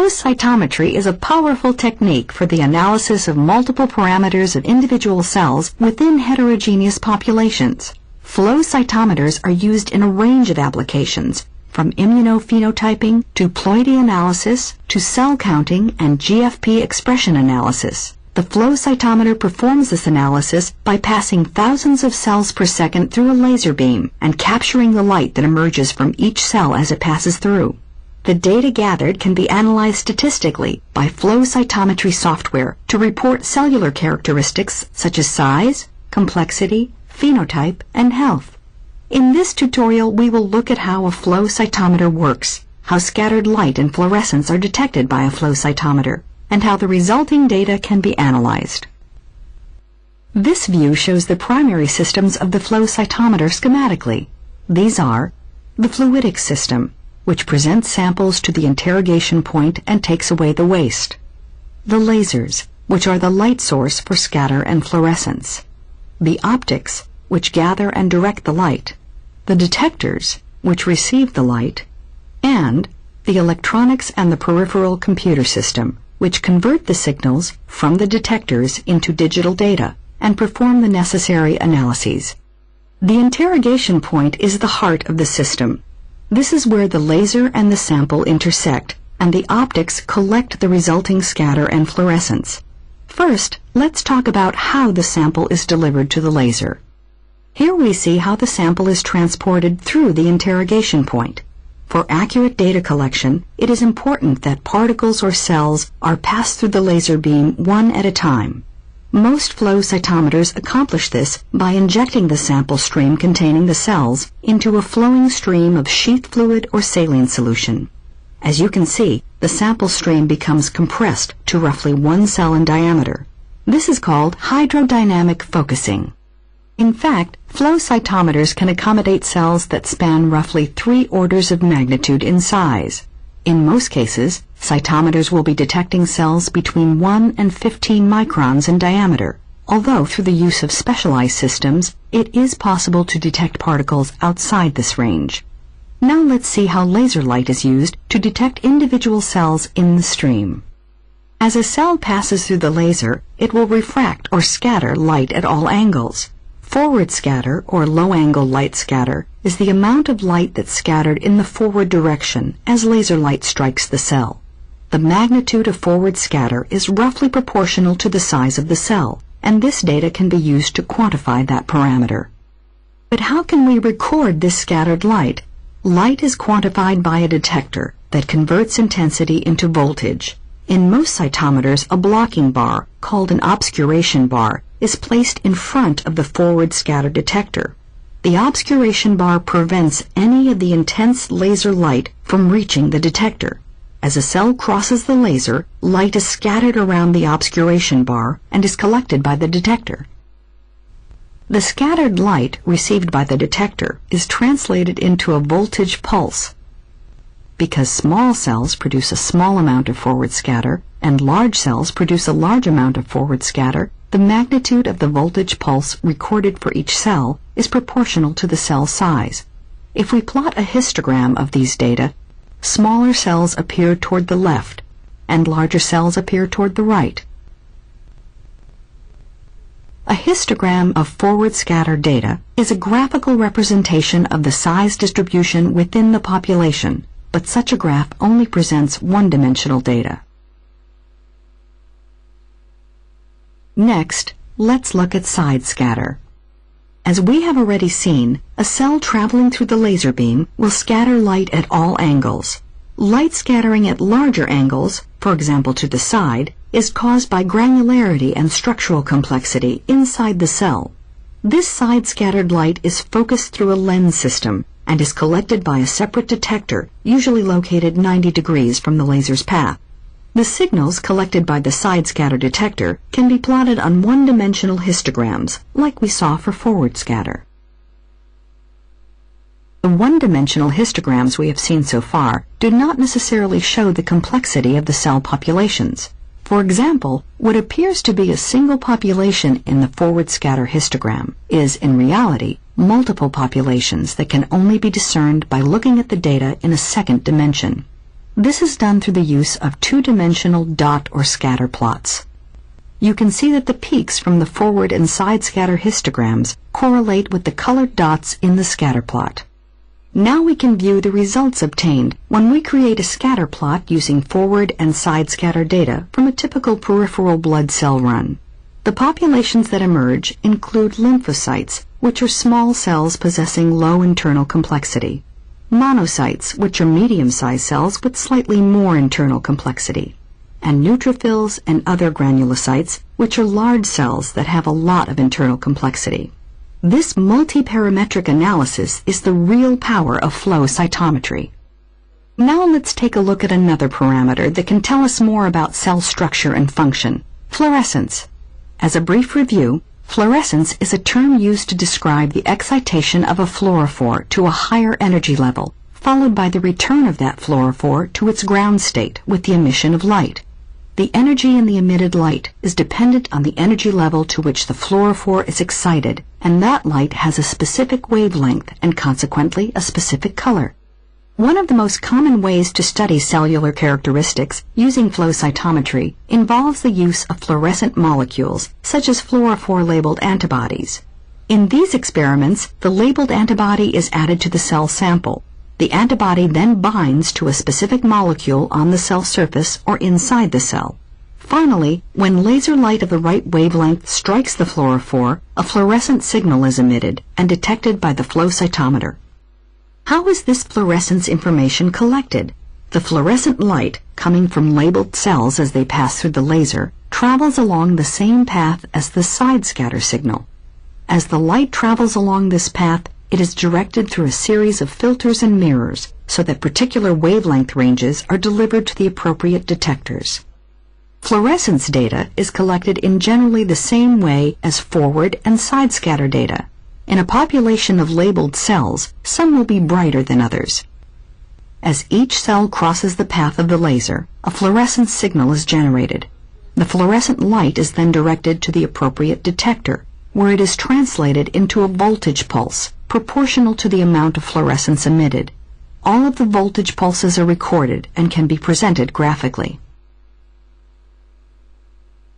cytometry is a powerful technique for the analysis of multiple parameters of individual cells within heterogeneous populations. Flow cytometers are used in a range of applications, from immunophenotyping to ploidy analysis to cell counting and GFP expression analysis. The flow cytometer performs this analysis by passing thousands of cells per second through a laser beam and capturing the light that emerges from each cell as it passes through. The data gathered can be analyzed statistically by flow cytometry software to report cellular characteristics such as size, complexity, phenotype, and health. In this tutorial, we will look at how a flow cytometer works, how scattered light and fluorescence are detected by a flow cytometer, and how the resulting data can be analyzed. This view shows the primary systems of the flow cytometer schematically. These are the fluidic system, which presents samples to the interrogation point and takes away the waste. The lasers, which are the light source for scatter and fluorescence. The optics, which gather and direct the light. The detectors, which receive the light. And the electronics and the peripheral computer system, which convert the signals from the detectors into digital data and perform the necessary analyses. The interrogation point is the heart of the system. This is where the laser and the sample intersect, and the optics collect the resulting scatter and fluorescence. First, let's talk about how the sample is delivered to the laser. Here we see how the sample is transported through the interrogation point. For accurate data collection, it is important that particles or cells are passed through the laser beam one at a time. Most flow cytometers accomplish this by injecting the sample stream containing the cells into a flowing stream of sheath fluid or saline solution. As you can see, the sample stream becomes compressed to roughly 1 cell in diameter. This is called hydrodynamic focusing. In fact, flow cytometers can accommodate cells that span roughly 3 orders of magnitude in size. In most cases, cytometers will be detecting cells between 1 and 15 microns in diameter, although through the use of specialized systems, it is possible to detect particles outside this range. Now let's see how laser light is used to detect individual cells in the stream. As a cell passes through the laser, it will refract or scatter light at all angles. Forward scatter, or low-angle light scatter, is the amount of light that's scattered in the forward direction as laser light strikes the cell. The magnitude of forward scatter is roughly proportional to the size of the cell, and this data can be used to quantify that parameter. But how can we record this scattered light? Light is quantified by a detector that converts intensity into voltage. In most cytometers, a blocking bar, called an obscuration bar, is placed in front of the forward scatter detector. The obscuration bar prevents any of the intense laser light from reaching the detector. As a cell crosses the laser, light is scattered around the obscuration bar and is collected by the detector. The scattered light received by the detector is translated into a voltage pulse. Because small cells produce a small amount of forward scatter and large cells produce a large amount of forward scatter, the magnitude of the voltage pulse recorded for each cell is proportional to the cell size. If we plot a histogram of these data, smaller cells appear toward the left and larger cells appear toward the right. A histogram of forward scatter data is a graphical representation of the size distribution within the population, but such a graph only presents one-dimensional data. Next, let's look at side scatter. As we have already seen, a cell traveling through the laser beam will scatter light at all angles. Light scattering at larger angles, for example to the side, is caused by granularity and structural complexity inside the cell. This side scattered light is focused through a lens system and is collected by a separate detector, usually located 90 degrees from the laser's path. The signals collected by the side scatter detector can be plotted on one-dimensional histograms, like we saw for forward scatter. The one-dimensional histograms we have seen so far do not necessarily show the complexity of the cell populations. For example, what appears to be a single population in the forward scatter histogram is, in reality, multiple populations that can only be discerned by looking at the data in a second dimension. This is done through the use of two-dimensional dot or scatter plots. You can see that the peaks from the forward and side scatter histograms correlate with the colored dots in the scatter plot. Now we can view the results obtained when we create a scatter plot using forward and side scatter data from a typical peripheral blood cell run. The populations that emerge include lymphocytes, which are small cells possessing low internal complexity, monocytes, which are medium-sized cells with slightly more internal complexity, and neutrophils and other granulocytes, which are large cells that have a lot of internal complexity. This multi-parametric analysis is the real power of flow cytometry. Now let's take a look at another parameter that can tell us more about cell structure and function, fluorescence. As a brief review, fluorescence is a term used to describe the excitation of a fluorophore to a higher energy level, followed by the return of that fluorophore to its ground state with the emission of light. The energy in the emitted light is dependent on the energy level to which the fluorophore is excited, and that light has a specific wavelength and consequently a specific color. One of the most common ways to study cellular characteristics using flow cytometry involves the use of fluorescent molecules, such as fluorophore-labeled antibodies. In these experiments, the labeled antibody is added to the cell sample. The antibody then binds to a specific molecule on the cell surface or inside the cell. Finally, when laser light of the right wavelength strikes the fluorophore, a fluorescent signal is emitted and detected by the flow cytometer. How is this fluorescence information collected? The fluorescent light, coming from labeled cells as they pass through the laser, travels along the same path as the side scatter signal. As the light travels along this path, it is directed through a series of filters and mirrors so that particular wavelength ranges are delivered to the appropriate detectors. Fluorescence data is collected in generally the same way as forward and side scatter data. In a population of labeled cells, some will be brighter than others. As each cell crosses the path of the laser, a fluorescence signal is generated. The fluorescent light is then directed to the appropriate detector, where it is translated into a voltage pulse proportional to the amount of fluorescence emitted. All of the voltage pulses are recorded and can be presented graphically.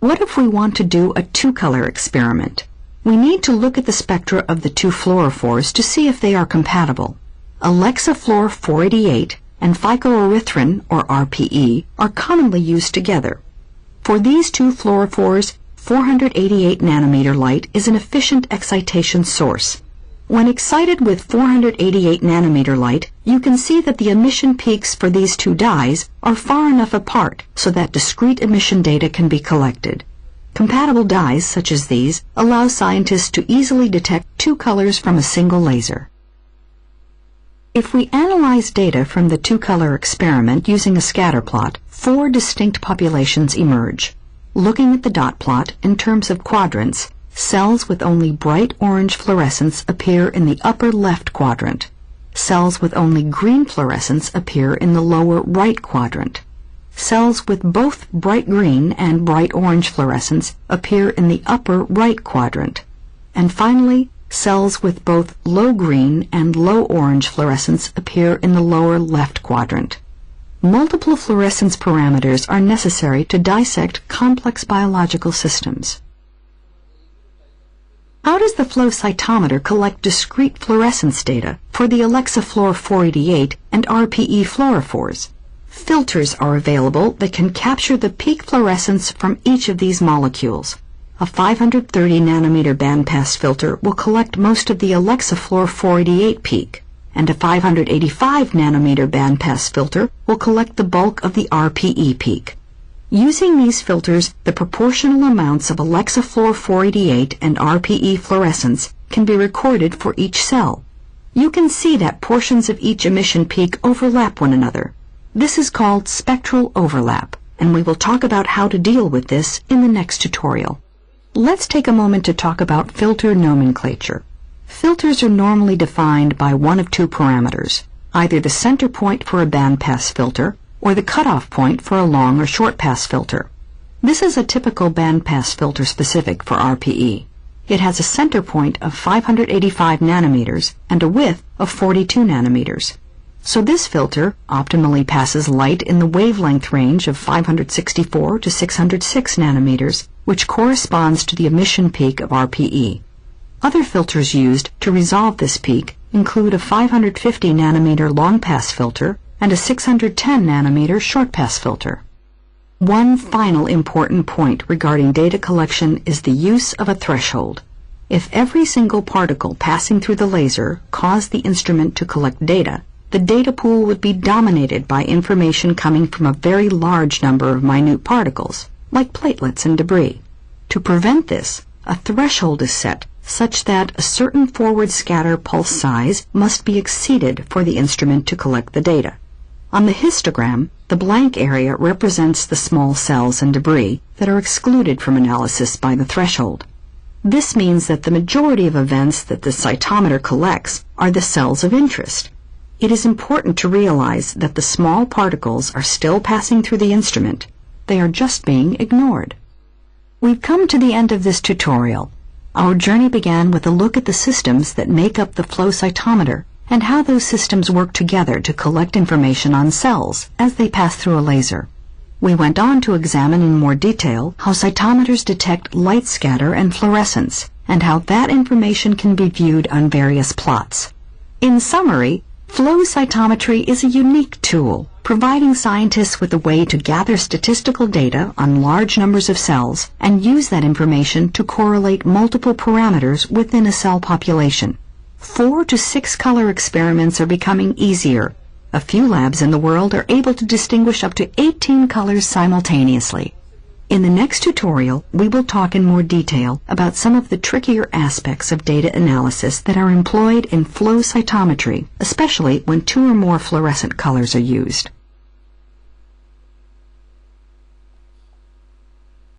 What if we want to do a two-color experiment? We need to look at the spectra of the two fluorophores to see if they are compatible. Alexafluor 488 and phycoerythrin, or RPE, are commonly used together. For these two fluorophores, 488 nanometer light is an efficient excitation source. When excited with 488 nanometer light, you can see that the emission peaks for these two dyes are far enough apart so that discrete emission data can be collected. Compatible dyes, such as these, allow scientists to easily detect two colors from a single laser. If we analyze data from the two-color experiment using a scatter plot, four distinct populations emerge. Looking at the dot plot in terms of quadrants, cells with only bright orange fluorescence appear in the upper left quadrant. Cells with only green fluorescence appear in the lower right quadrant. Cells with both bright green and bright orange fluorescence appear in the upper right quadrant. And finally, cells with both low green and low orange fluorescence appear in the lower left quadrant. Multiple fluorescence parameters are necessary to dissect complex biological systems. How does the flow cytometer collect discrete fluorescence data for the Alexafluor 488 and RPE fluorophores? Filters are available that can capture the peak fluorescence from each of these molecules. A 530 nanometer bandpass filter will collect most of the Alexafluor 488 peak, and a 585 nanometer bandpass filter will collect the bulk of the RPE peak. Using these filters, the proportional amounts of Alexafluor 488 and RPE fluorescence can be recorded for each cell. You can see that portions of each emission peak overlap one another. This is called spectral overlap, and we will talk about how to deal with this in the next tutorial. Let's take a moment to talk about filter nomenclature. Filters are normally defined by one of two parameters, either the center point for a bandpass filter or the cutoff point for a long or short pass filter. This is a typical bandpass filter specific for RPE. It has a center point of 585 nanometers and a width of 42 nanometers. So this filter optimally passes light in the wavelength range of 564 to 606 nanometers, which corresponds to the emission peak of RPE. Other filters used to resolve this peak include a 550 nanometer long-pass filter and a 610 nanometer short-pass filter. One final important point regarding data collection is the use of a threshold. If every single particle passing through the laser caused the instrument to collect data, the data pool would be dominated by information coming from a very large number of minute particles, like platelets and debris. To prevent this, a threshold is set such that a certain forward scatter pulse size must be exceeded for the instrument to collect the data. On the histogram, the blank area represents the small cells and debris that are excluded from analysis by the threshold. This means that the majority of events that the cytometer collects are the cells of interest. It is important to realize that the small particles are still passing through the instrument. They are just being ignored. We've come to the end of this tutorial. Our journey began with a look at the systems that make up the flow cytometer and how those systems work together to collect information on cells as they pass through a laser. We went on to examine in more detail how cytometers detect light scatter and fluorescence, and how that information can be viewed on various plots. In summary, flow cytometry is a unique tool, providing scientists with a way to gather statistical data on large numbers of cells and use that information to correlate multiple parameters within a cell population. 4 to 6 color experiments are becoming easier. A few labs in the world are able to distinguish up to 18 colors simultaneously. In the next tutorial, we will talk in more detail about some of the trickier aspects of data analysis that are employed in flow cytometry, especially when 2 or more fluorescent colors are used.